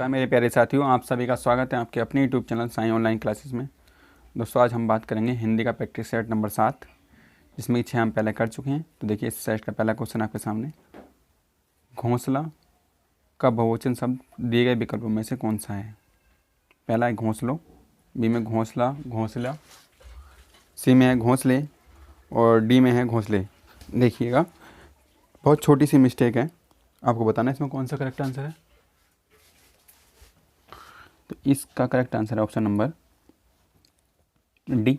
नमस्कार मेरे प्यारे साथियों, आप सभी का स्वागत है आपके अपने YouTube channel Sai online classes में। दोस्तों आज हम बात करेंगे हिंदी का प्रैक्टिस सेट नंबर 7, जिसमें 6 हम पहले कर चुके हैं। तो देखिए इस सेट का पहला क्वेश्चन आपके सामने, घोंसला का बहुवचन शब्द दिए गए विकल्पों में से कौन सा है। पहला है घोंसलो, बी में घोंसला घोंसला, सी में है घोंसले और डी में है घोंसले। देखिएगा बहुत छोटी सी मिस्टेक है, आपको बताना है इसमें कौन सा करेक्ट आंसर है। तो इसका करेक्ट आंसर है option number D.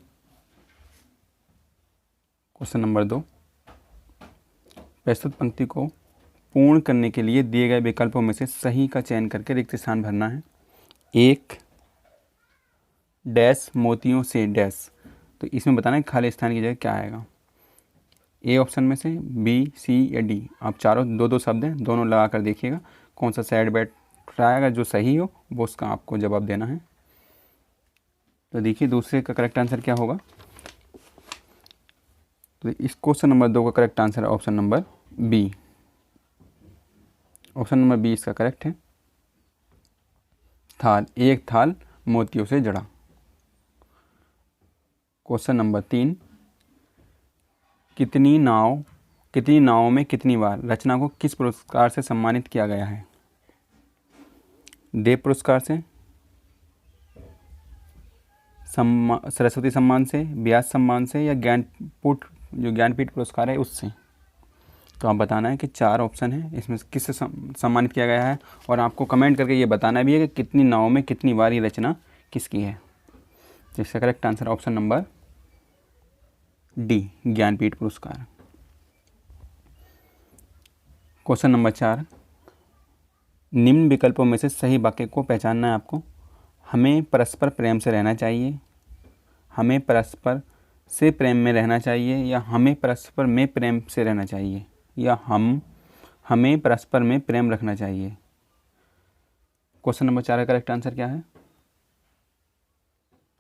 Question number 2, प्रस्तुत पंक्ति को पूर्ण करने के लिए दिए गए विकल्पों में से सही का चयन करके रिक्त स्थान भरना है। एक डैश मोतियों से डैश, तो इसमें बताना है खाली स्थान की जगह क्या आएगा। ए ऑप्शन में से बी, सी या डी। आप चारों दो शब्द हैं, दोनों लगा कर देखिएगा कौन सा साइड बैठ आएगा, जो सही हो वो उसका आपको जवाब देना है। तो देखिए दूसरे का करेक्ट आंसर क्या होगा। तो इस क्वेश्चन नंबर 2 का करेक्ट आंसर है option number B. Option number B इसका करेक्ट है। थाल, एक थाल मोतियों से जड़ा। क्वेश्चन नंबर 3, कितनी नावों में कितनी बार रचना को किस पुरस्कार से सम्मानित किया गया है। देव पुरस्कार से, सरस्वती सम्मान से, व्यास सम्मान से या ज्ञानपीठ पुरस्कार है उससे। तो आप बताना है कि 4 ऑप्शन है, इसमें किससे सम्मानित किया गया है, और आपको कमेंट करके ये बताना भी है कि कितनी नावों में कितनी बार ये रचना किसकी है। तो इसका correct answer option number D, Jnanpith पुरस्कार। क्वेश्चन नंबर 4, निम्न विकल्पों में से सही वाक्य को पहचानना है आपको। हमें परस्पर प्रेम से रहना चाहिए, हमें परस्पर से प्रेम में रहना चाहिए, या हमें परस्पर में प्रेम से रहना चाहिए, या हमें परस्पर में प्रेम रखना चाहिए। क्वेश्चन नंबर 4 का करेक्ट आंसर क्या है।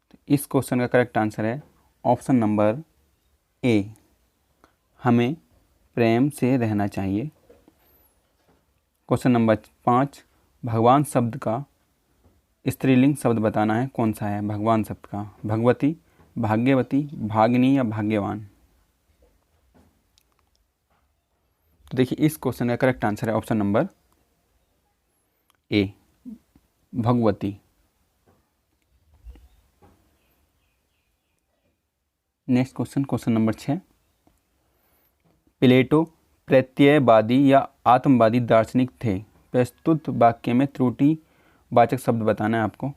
तो इस क्वेश्चन का करेक्ट आंसर है ऑप्शन नंबर ए, हमें प्रेम से रहना चाहिए। क्वेश्चन नंबर 5, भगवान शब्द का स्त्रीलिंग शब्द बताना है कौन सा है। भगवान शब्द का भगवती, भाग्यवती, भागिनी या भाग्यवान। तो देखिए इस क्वेश्चन का करेक्ट आंसर है ऑप्शन नंबर ए, Bhagwati. Next question, question number 6, प्लेटो प्रत्ययवादी या आत्मवादी दार्शनिक थे। प्रस्तुत वाक्य में त्रुटि वाचक शब्द बताना है आपको,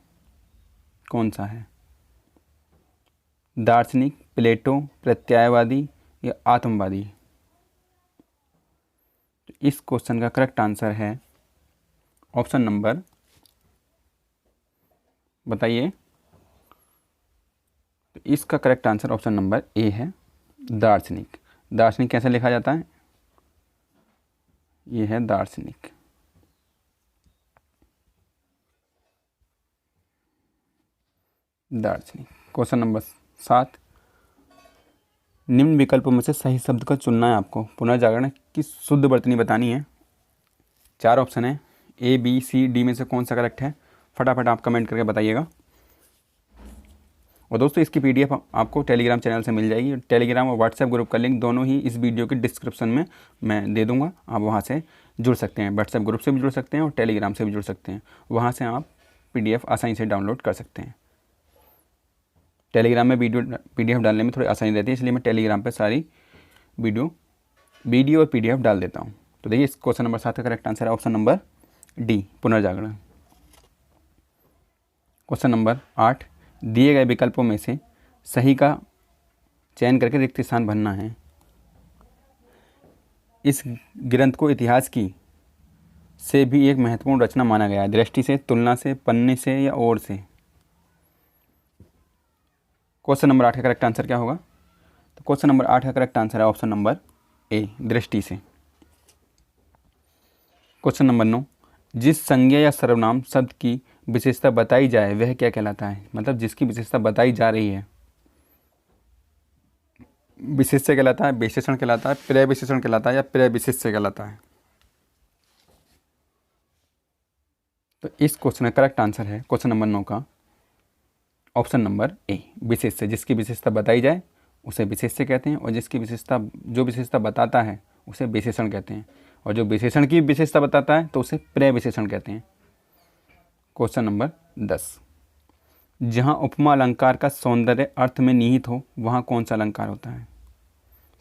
कौन सा है। दार्शनिक, प्लेटो, प्रत्ययवादी या आत्मवादी। तो इस क्वेश्चन का करेक्ट आंसर है ऑप्शन नंबर, बताइए। तो इसका करेक्ट आंसर ऑप्शन नंबर ए है, दार्शनिक। दार्शनिक कैसे लिखा जाता है, ये है दार्शनिक। दार्शनिक। क्वेश्चन नंबर 7, निम्न विकल्पों में से सही शब्द का चुनना है आपको। पुनर्जागरण की शुद्ध वर्तनी बतानी है। 4 ऑप्शन है, ए, बी, सी, डी में से कौन सा करेक्ट है, फटाफट आप कमेंट करके बताइएगा। और दोस्तों इसकी पीडीएफ आपको टेलीग्राम चैनल से मिल जाएगी। टेलीग्राम और व्हाट्सएप ग्रुप का लिंक दोनों ही इस वीडियो के डिस्क्रिप्शन में मैं दे दूंगा, आप वहां से जुड़ सकते हैं। व्हाट्सएप ग्रुप से भी जुड़ सकते हैं और टेलीग्राम से भी जुड़ सकते हैं, वहां से आप पीडीएफ आसानी से डाउनलोड कर सकते हैं। टेलीग्राम में पीडीएफ डालने में थोड़ी आसानी रहती है, इसलिए मैं टेलीग्राम पर सारी वीडियो और पीडीएफ डाल देता हूँ। तो देखिए इस क्वेश्चन नंबर 7 का करेक्ट आंसर है ऑप्शन नंबर डी, पुनर्जागरण। क्वेश्चन नंबर 8, दिए गए विकल्पों में से सही का चयन करके रिक्त स्थान भरना है। इस ग्रंथ को इतिहास की से भी एक महत्वपूर्ण रचना माना गया है। दृष्टि से, तुलना से, पन्ने से या और से। क्वेश्चन नंबर 8 का करेक्ट आंसर क्या होगा। तो क्वेश्चन नंबर 8 का करेक्ट आंसर है ऑप्शन नंबर ए, दृष्टि से। क्वेश्चन नंबर 9, जिस संज्ञा या सर्वनाम शब्द की विशेषता बताई जाए वह क्या कहलाता है। मतलब जिसकी विशेषता बताई जा रही है, विशेष्य कहलाता है, विशेषण कहलाता है, प्रय विशेषण कहलाता है या प्रय विशेष्य कहलाता है। तो इस क्वेश्चन का करेक्ट आंसर है क्वेश्चन नंबर 9 का ऑप्शन नंबर ए, विशेष्य। जिसकी विशेषता बताई जाए उसे विशेष्य कहते हैं, और जिसकी विशेषता जो विशेषता बताता है उसे विशेषण कहते हैं, और जो विशेषण की विशेषता बताता है तो उसे पर्यविशेषण कहते हैं। क्वेश्चन नंबर 10, जहाँ उपमा अलंकार का सौंदर्य अर्थ में निहित हो वहाँ कौन सा अलंकार होता है?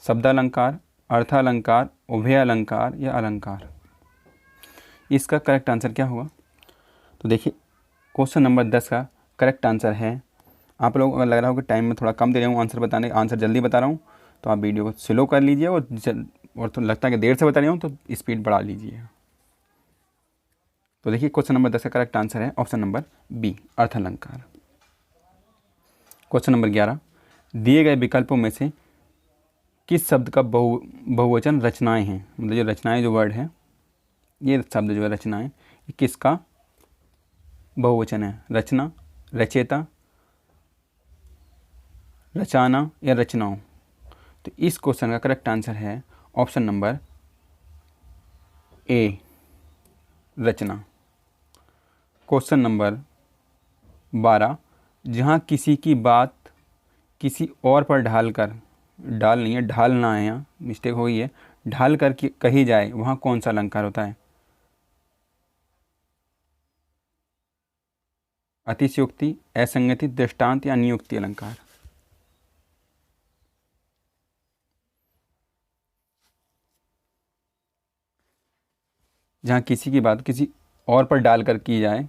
शब्दालंकार, अर्थालंकार, उभय अलंकार या अलंकार? इसका करेक्ट आंसर क्या होगा? तो देखिए क्वेश्चन नंबर 10 का करेक्ट आंसर है, आप लोग अगर लग रहा हो कि टाइम में थोड़ा कम दे रहा हूँ आंसर जल्दी बता रहा हूँ, तो आप वीडियो को स्लो कर लीजिए, और तो लगता है कि देर से बता रहा हूँ तो स्पीड बढ़ा लीजिए। तो देखिए क्वेश्चन नंबर 10 का करेक्ट आंसर है ऑप्शन नंबर बी, अर्थालंकार। क्वेश्चन नंबर 11, दिए गए विकल्पों में से किस शब्द का बहुवचन रचनाएं हैं? मतलब जो रचनाएं, जो वर्ड है, ये शब्द जो है रचनाएं, ये किसका बहुवचन है? रचना, रचेता, रचाना या रचनाओं? तो इस क्वेश्चन का करेक्ट आंसर है ऑप्शन नंबर ए, रचना। क्वेश्चन नंबर 12, जहाँ किसी की बात किसी और पर ढालना है, यहाँ मिस्टेक हो गई है, ढाल कर कही जाए वहाँ कौन सा अलंकार होता है? अतिशयोक्ति, असंगति, दृष्टांत या नियुक्ति अलंकार? जहाँ किसी की बात किसी और पर डालकर की जाए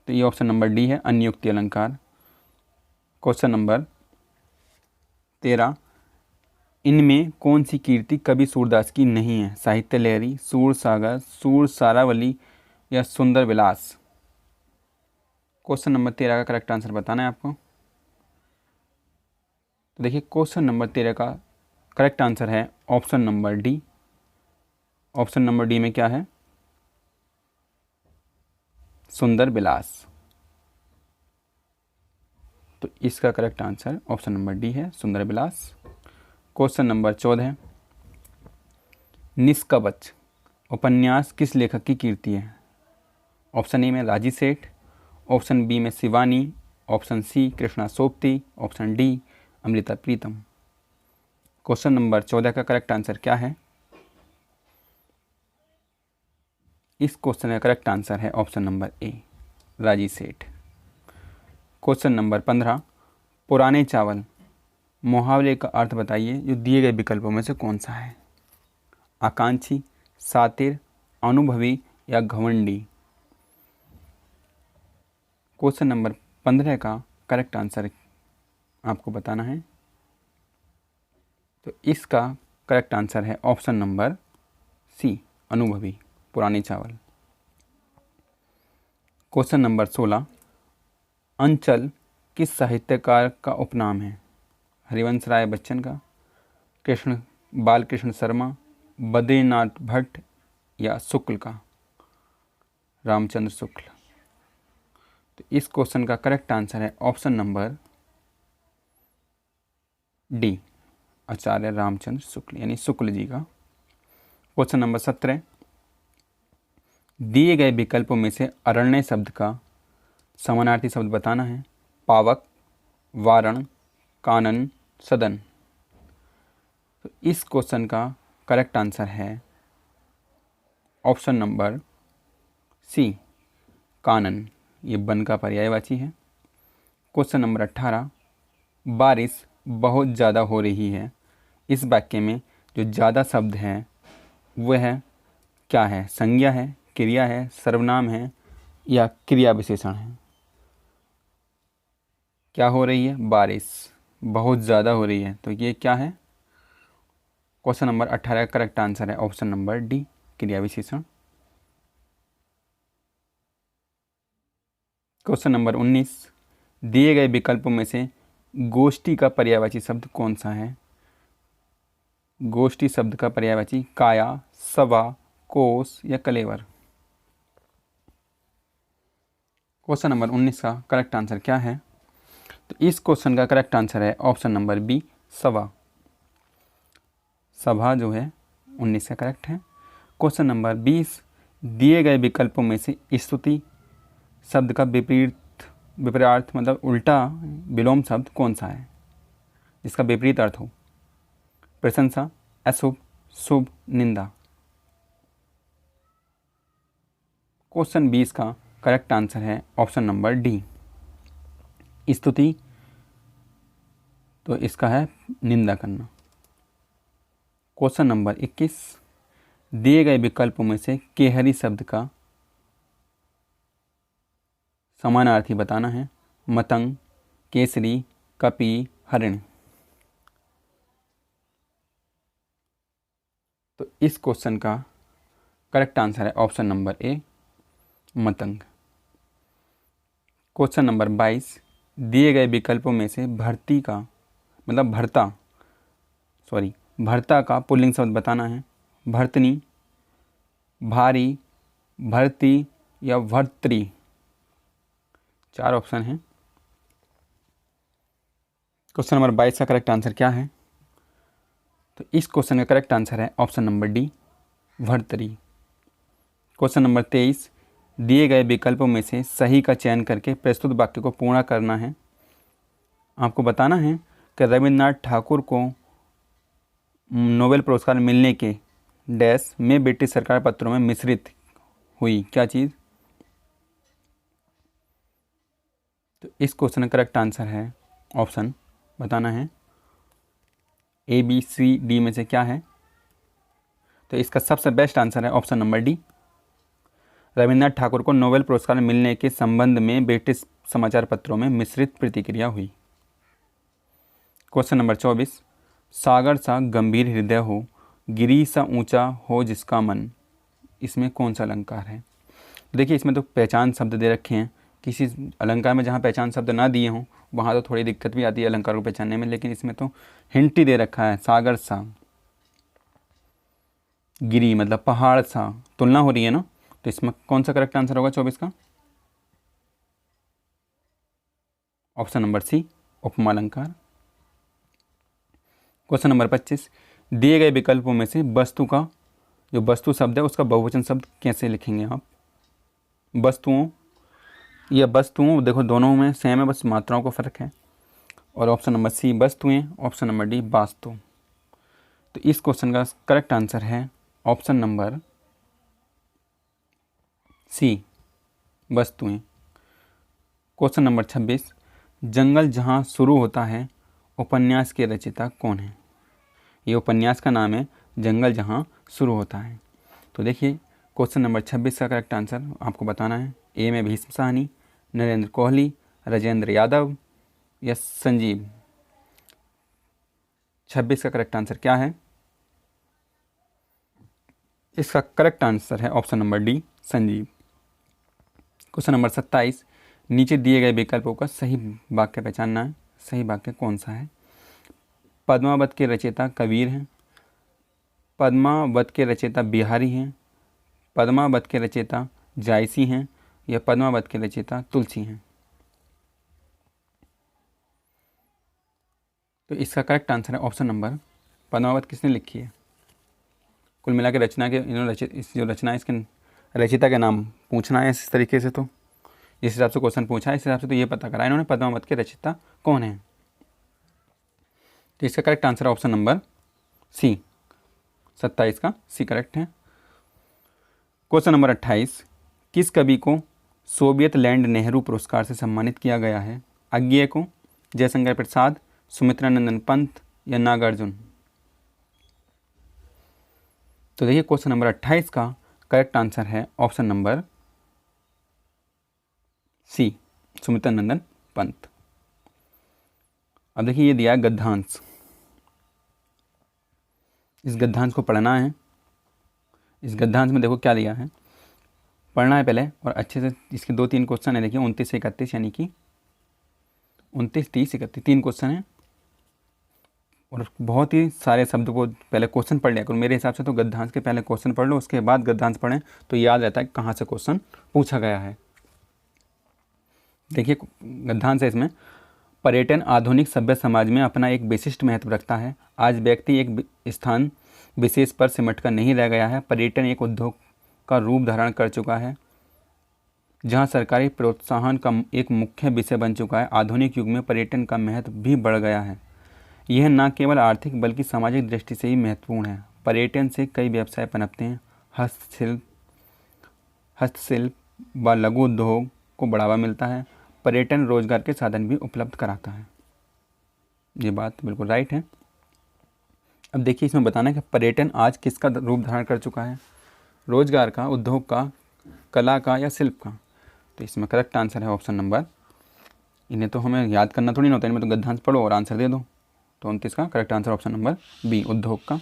तो ये ऑप्शन नंबर डी है, अनियुक्ति अलंकार। क्वेश्चन नंबर 13, इनमें कौन सी कीर्ति कवि सूरदास की नहीं है? साहित्य लहरी, सूर सागर, सूर सारावली या सुंदर विलास? क्वेश्चन नंबर 13 का करेक्ट आंसर बताना है आपको। तो देखिए क्वेश्चन नंबर 13 का करेक्ट आंसर है option number D. Option number D में क्या है? सुंदर विलास। तो इसका correct answer option number D है, सुंदर विलास। क्वेश्चन नंबर 14, निष्कवच उपन्यास किस लेखक की कीर्ति है? ऑप्शन ए में राजी सेठ, ऑप्शन बी में Shivani, option C Krishna Sobti, option D Amrita Pritam? Question number 14 का करेक्ट आंसर क्या है? इस क्वेश्चन का करेक्ट आंसर है option number A, Raji Seth. Question number 15, पुराने चावल मुहावरे का अर्थ बताइए जो दिए गए विकल्पों में से कौन सा है? आकांक्षी, सातिर, अनुभवी या घमंडी? क्वेश्चन नंबर 15 का करेक्ट आंसर आपको बताना है। तो इसका करेक्ट आंसर है ऑप्शन नंबर सी, अनुभवी, पुराने चावल। क्वेश्चन नंबर 16, अंचल किस साहित्यकार का उपनाम है? हरिवंश राय बच्चन का, बालकृष्ण शर्मा, बद्रीनाथ भट्ट या शुक्ल का? रामचंद्र शुक्ल। तो इस क्वेश्चन का करेक्ट आंसर है ऑप्शन नंबर डी, आचार्य रामचंद्र शुक्ल यानी शुक्ल जी का। क्वेश्चन नंबर 17, दिए गए विकल्पों में से अरण्य शब्द का समानार्थी शब्द बताना है। पावक, वारण, कानन, सदन? तो इस क्वेश्चन का करेक्ट आंसर है ऑप्शन नंबर सी, कानन, ये वन का पर्यायवाची है। क्वेश्चन नंबर 18, बारिश बहुत ज़्यादा हो रही है, इस वाक्य में जो ज़्यादा शब्द है वह क्या है? संज्ञा है, क्रिया है, सर्वनाम है या क्रिया विशेषण है? क्या हो रही है? बारिश बहुत ज़्यादा हो रही है, तो ये क्या है? क्वेश्चन नंबर 18 का करेक्ट आंसर है ऑप्शन नंबर डी, क्रिया विशेषण। क्वेश्चन नंबर 19, दिए गए विकल्पों में से गोष्ठी का पर्यायवाची शब्द कौन सा है? गोष्ठी शब्द का पर्यायवाची काया, सभा, कोश या कलेवर? क्वेश्चन नंबर 19 का करेक्ट आंसर क्या है? तो इस क्वेश्चन का करेक्ट आंसर है ऑप्शन नंबर बी, सभा। सभा जो है 19 का करेक्ट है। क्वेश्चन नंबर 20, दिए गए विकल्पों में से स्तुति शब्द का विपरीत मतलब उल्टा विलोम शब्द कौन सा है जिसका विपरीत अर्थ हो? प्रशंसा, अशुभ, शुभ, निंदा। क्वेश्चन 20 का करेक्ट आंसर है ऑप्शन नंबर डी, स्तुति। तो इसका है निंदा करना। क्वेश्चन नंबर 21, दिए गए विकल्पों में से केहरी शब्द का समानार्थी बताना है। मतंग, केसरी, कपि, हरिण। तो इस क्वेश्चन का करेक्ट आंसर है ऑप्शन नंबर ए, मतंग। क्वेश्चन नंबर 22, दिए गए विकल्पों में से भर्ती का मतलब भर्ता का पुल्लिंग शब्द बताना है। भर्तनी, भारी, भर्ती या भर्त्री। 4 ऑप्शन हैं। क्वेश्चन नंबर 22 का करेक्ट आंसर क्या है? तो इस क्वेश्चन का करेक्ट आंसर है option number D, Bhartari. Question number 23, दिए गए विकल्पों में से सही का चयन करके प्रस्तुत वाक्य को पूर्ण करना है। आपको बताना है कि रविन्द्रनाथ ठाकुर को नोबेल पुरस्कार मिलने के डैश में ब्रिटिश सरकार पत्रों में मिश्रित हुई क्या चीज़? तो इस क्वेश्चन का करेक्ट आंसर है ऑप्शन बताना है ए, बी, सी, डी में से क्या है? तो इसका सबसे बेस्ट आंसर है option number D, Rabindranath Thakur को नोबेल पुरस्कार मिलने के संबंध में ब्रिटिश समाचार पत्रों में मिश्रित प्रतिक्रिया हुई। क्वेश्चन नंबर 24, सागर सा गंभीर हृदय हो, गिरी सा ऊंचा हो जिसका मन। इसमें कौन सा अलंकार है? देखिए इसमें तो पहचान शब्द दे रखे हैं। किसी अलंकार में जहाँ पहचान शब्द ना दिए हों वहाँ तो थोड़ी दिक्कत भी आती है अलंकार को पहचानने में, लेकिन इसमें तो हिंट ही दे रखा है। सागर सा, गिरी मतलब पहाड़ सा, तुलना हो रही है ना। तो इसमें कौन सा करेक्ट आंसर होगा 24 का? ऑप्शन नंबर सी, उपमा अलंकार। क्वेश्चन नंबर 25, दिए गए विकल्पों में से वस्तु का जो वस्तु शब्द है उसका बहुवचन शब्द कैसे लिखेंगे आप? वस्तुओं या वस्तुओं, देखो दोनों में सेम है, बस मात्राओं का फ़र्क है। और ऑप्शन नंबर सी वस्तुएं, ऑप्शन नंबर डी वास्तु। तो इस क्वेश्चन का करेक्ट आंसर है ऑप्शन नंबर सी, वस्तुएं। क्वेश्चन नंबर 26, जंगल जहाँ शुरू होता है उपन्यास के रचयिता कौन है? ये उपन्यास का नाम है, जंगल जहाँ शुरू होता है। तो देखिए क्वेश्चन नंबर 26 का करेक्ट आंसर आपको बताना है। ए में भीष्म साहनी, नरेंद्र कोहली, राजेंद्र यादव या संजीव। 26 का करेक्ट आंसर क्या है? इसका करेक्ट आंसर है option number D, Sanjeev. Question number 27, नीचे दिए गए विकल्पों का सही वाक्य पहचानना है। सही वाक्य कौन सा है? पद्मावत के रचयिता कबीर हैं, पद्मावत के रचयिता बिहारी हैं, पद्मावत के रचयिता जायसी हैं या पद्मावत के रचयिता तुलसी हैं। तो इसका करेक्ट आंसर है ऑप्शन नंबर, पद्मावत किसने लिखी है? कुल मिला के रचना के इस जो रचना है इसके रचयिता के नाम पूछना है इस तरीके से। तो जिस हिसाब से क्वेश्चन पूछा है इस हिसाब से तो ये पता करा इन्होंने पद्मावत के रचयिता कौन है। तो इसका correct answer option number C, 27 का सी करेक्ट है। क्वेश्चन नंबर 28, किस कवि को सोवियत लैंड नेहरू पुरस्कार से सम्मानित किया गया है? अज्ञेय को, जयशंकर प्रसाद, सुमित्रानंदन पंत या नागार्जुन। तो देखिए क्वेश्चन नंबर 28 का करेक्ट आंसर है option number C, Sumitranandan Pant. अब देखिए ये दिया है गद्यांश, इस गद्यांश को पढ़ना है। इस गद्यांश में देखो क्या दिया है, पढ़ना है पहले और अच्छे से। इसके 2-3 क्वेश्चन है, देखिए 29 से 31 यानी कि 29, 30, 31 3 क्वेश्चन हैं और बहुत ही सारे शब्द को पहले क्वेश्चन पढ़ लिया करो। मेरे हिसाब से तो गद्यांश के पहले क्वेश्चन पढ़ लो, उसके बाद गद्यांश पढ़ें तो याद रहता है कहाँ से क्वेश्चन पूछा गया है। देखिए गद्यांश है इसमें, पर्यटन आधुनिक सभ्य समाज में अपना एक विशिष्ट महत्व रखता है। आज व्यक्ति एक स्थान विशेष पर सिमट कर नहीं रह गया है, पर्यटन एक उद्योग का रूप धारण कर चुका है जहां सरकारी प्रोत्साहन का एक मुख्य विषय बन चुका है, आधुनिक युग में पर्यटन का महत्व भी बढ़ गया है। यह न केवल आर्थिक बल्कि सामाजिक दृष्टि से भी महत्वपूर्ण है। पर्यटन से कई व्यवसाय पनपते हैं। हस्तशिल्प व लघु उद्योग को बढ़ावा मिलता है। पर्यटन रोजगार के साधन भी उपलब्ध कराता है। ये बात बिल्कुल राइट है। अब देखिए, इसमें बताना है कि पर्यटन आज किसका रूप धारण कर चुका है, रोजगार का, उद्योग का, कला का या शिल्प का। तो इसमें करेक्ट आंसर है ऑप्शन नंबर, इन्हें तो हमें याद करना थोड़ी ना होता है, इनमें तो गद्यांश पढ़ो और आंसर दे दो। तो 29 का correct answer option number B, उद्योग का।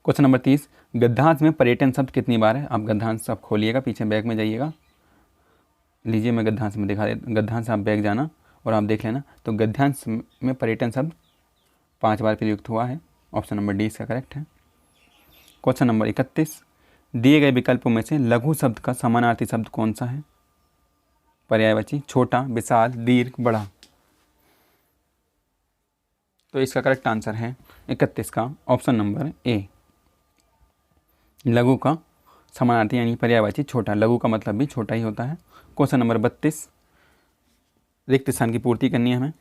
क्वेश्चन नंबर 30, गद्यांश में पर्यटन शब्द कितनी बार है। आप गद्यांश आप खोलिएगा, पीछे बैग में जाइएगा, लीजिए मैं गद्यांश में दिखा दे, गद्यांश आप बैग जाना और आप देख लेना। तो गद्यांश में पर्यटन शब्द 5 बार प्रयुक्त हुआ है। ऑप्शन नंबर डी इसका करेक्ट है। क्वेश्चन नंबर 31, दिए गए विकल्पों में से लघु शब्द का समानार्थी शब्द कौन सा है। पर्यायवाची छोटा, विशाल, दीर्घ, बड़ा। तो इसका करेक्ट आंसर है 31 का ऑप्शन नंबर ए, लघु का समानार्थी यानी पर्यायवाची छोटा। लघु का मतलब भी छोटा ही होता है। क्वेश्चन नंबर 32, रिक्त स्थान की पूर्ति करनी है हमें।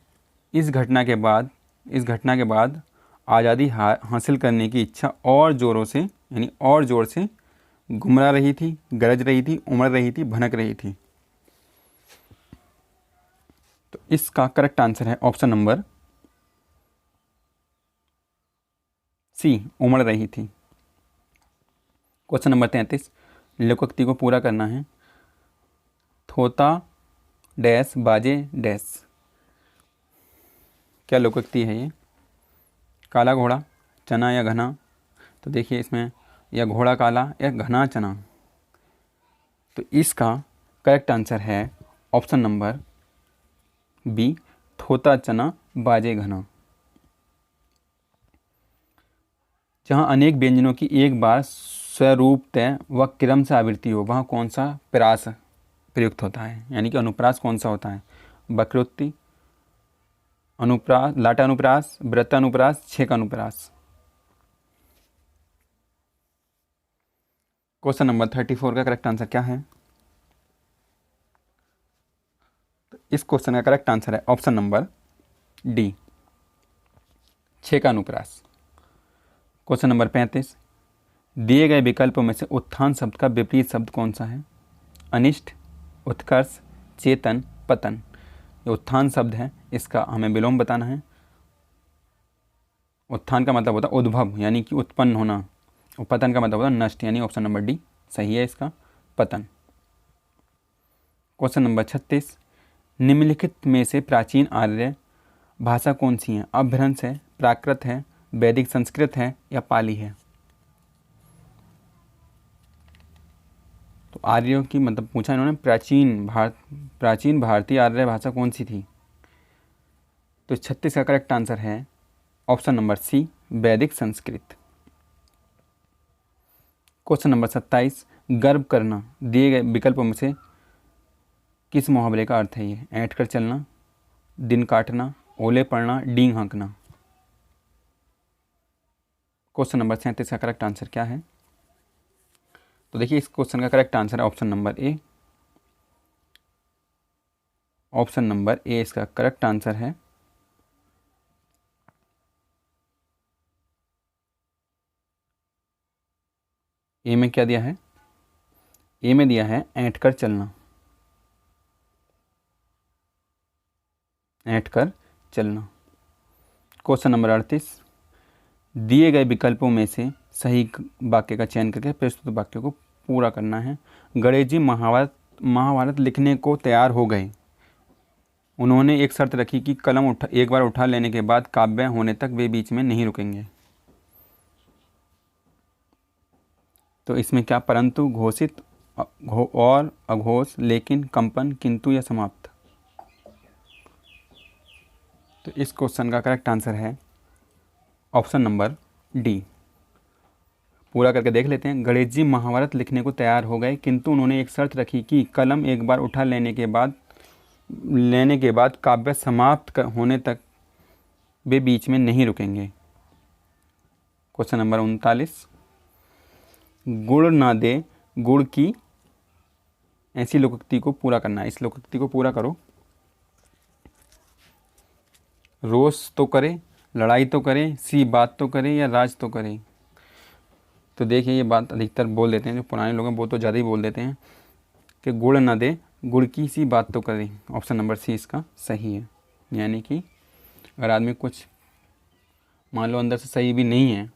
इस घटना के बाद आज़ादी हासिल करने की इच्छा और जोरों से यानी और जोर से घुमरा रही थी, गरज रही थी, उमड़ रही थी, भनक रही थी। तो इसका करेक्ट आंसर है ऑप्शन नंबर सी, उमड़ रही थी। क्वेश्चन नंबर 33, लोकोक्ति को पूरा करना है। थोता डैश बाजे डैश, क्या लोकोक्ति है ये। काला घोड़ा, चना या घना। तो देखिए इसमें या घोड़ा काला या घना चना। तो इसका करेक्ट आंसर है ऑप्शन नंबर बी, थोता चना बाजे घना। जहाँ अनेक व्यंजनों की एक बार स्वरूपतः व क्रम से आवृत्ति हो, वहाँ कौन सा प्रास प्रयुक्त होता है, यानी कि अनुप्रास कौन सा होता है। वक्रोक्ति, अनुप्रास, लाटा अनुप्रास, व्रत अनुप्रास, छेक अनुप्रास। क्वेश्चन नंबर 34 का करेक्ट आंसर क्या है। तो इस क्वेश्चन का करेक्ट आंसर है ऑप्शन नंबर डी, छेक अनुप्रास। क्वेश्चन नंबर 35, दिए गए विकल्पों में से उत्थान शब्द का विपरीत शब्द कौन सा है। अनिष्ट, उत्कर्ष, चेतन, पतन। ये उत्थान शब्द है, इसका हमें विलोम बताना है। उत्थान का मतलब होता है उद्भव यानी कि उत्पन्न होना, और पतन का मतलब होता है नष्ट, यानी ऑप्शन नंबर डी सही है इसका, पतन। क्वेश्चन नंबर 36, निम्नलिखित में से प्राचीन आर्य भाषा कौन सी है। अपभ्रंश है, प्राकृत है, वैदिक संस्कृत है या पाली है। तो आर्यों की मतलब पूछा इन्होंने, प्राचीन भारतीय आर्य भाषा कौन सी थी। तो 36 का करेक्ट आंसर है ऑप्शन नंबर सी, वैदिक संस्कृत। क्वेश्चन नंबर 27, गर्व करना दिए गए विकल्पों में से किस मुहावरे का अर्थ है ये। ऐंठ कर चलना, दिन काटना, ओले पड़ना, डींग हाँकना। क्वेश्चन नंबर 37 का करेक्ट आंसर क्या है। तो देखिए इस क्वेश्चन का करेक्ट आंसर है ऑप्शन नंबर ए, ऑप्शन नंबर ए इसका करेक्ट आंसर है। ए में क्या दिया है, ए में दिया है ऐंठ कर चलना, ऐंठ कर चलना। क्वेश्चन नंबर 38, दिए गए विकल्पों में से सही वाक्य का चयन करके प्रस्तुत वाक्य को पूरा करना है। गणेश जी महाभारत लिखने को तैयार हो गए। उन्होंने एक शर्त रखी कि कलम एक बार उठा लेने के बाद काव्य होने तक वे बीच में नहीं रुकेंगे। तो इसमें क्या, परंतु, घोषित, और, अघोष, लेकिन, कंपन, किंतु या समाप्त। तो इस क्वेश्चन का करेक्ट आंसर है ऑप्शन नंबर डी। पूरा करके देख लेते हैं। गणेश जी महाभारत लिखने को तैयार हो गए, किंतु उन्होंने एक शर्त रखी कि कलम एक बार उठा लेने के बाद काव्य समाप्त होने तक वे बीच में नहीं रुकेंगे। क्वेश्चन नंबर 39, गुड़ ना दे गुड़ की ऐसी लोकोक्ति को पूरा करना है। इस लोकोक्ति को पूरा करो। रोष तो करे, लड़ाई तो करे, सी बात तो करे या राज तो करे। तो देखिए ये बात अधिकतर बोल देते हैं जो पुराने लोग हैं, वो तो ज़्यादा ही बोल देते हैं कि गुड़ न दे गुड़ की सी बात तो करे। ऑप्शन नंबर सी इसका सही है। यानी कि अगर आदमी कुछ मान लो अंदर से सही भी नहीं है,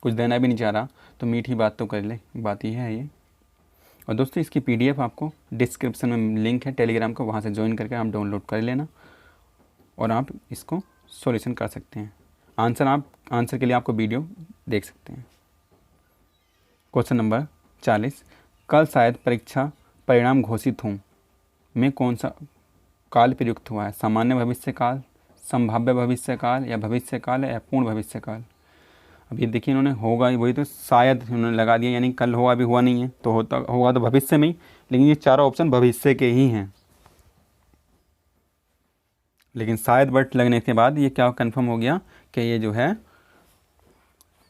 कुछ देना भी नहीं चाह रहा, तो मीठी बात तो कर ले। बात ये है ये। और दोस्तों इसकी PDF आपको डिस्क्रिप्शन में लिंक है टेलीग्राम का, वहाँ से ज्वाइन करके आप डाउनलोड कर लेना और आप इसको सॉल्यूशन कर सकते हैं। आंसर के लिए आपको वीडियो देख सकते हैं। क्वेश्चन नंबर 40, कल शायद परीक्षा परिणाम घोषित हों में कौन सा काल प्रयुक्त हुआ है? सामान्य भविष्य काल, संभाव्य भविष्य काल या भविष्य काल या पूर्ण भविष्य काल। अब ये देखिए इन्होंने होगा वही तो शायद उन्होंने लगा दिया, यानी कल होगा, अभी हुआ नहीं है तो होगा तो भविष्य में ही, लेकिन ये चारों ऑप्शन भविष्य के ही हैं। लेकिन शायद बट लगने के बाद ये क्या कंफर्म हो गया कि ये जो है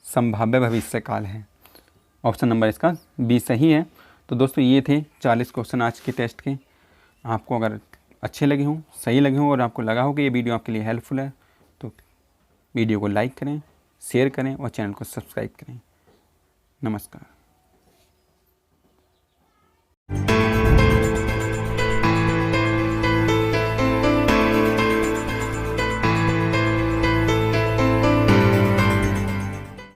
संभाव्य भविष्य काल है। ऑप्शन नंबर इसका बी सही है। तो दोस्तों ये थे 40 क्वेश्चन आज के टेस्ट के। आपको अगर अच्छे लगे हों, सही लगे हों और आपको लगा हो कि ये वीडियो आपके लिए हेल्पफुल है तो वीडियो को लाइक करें, शेयर करें और चैनल को सब्सक्राइब करें। नमस्कार।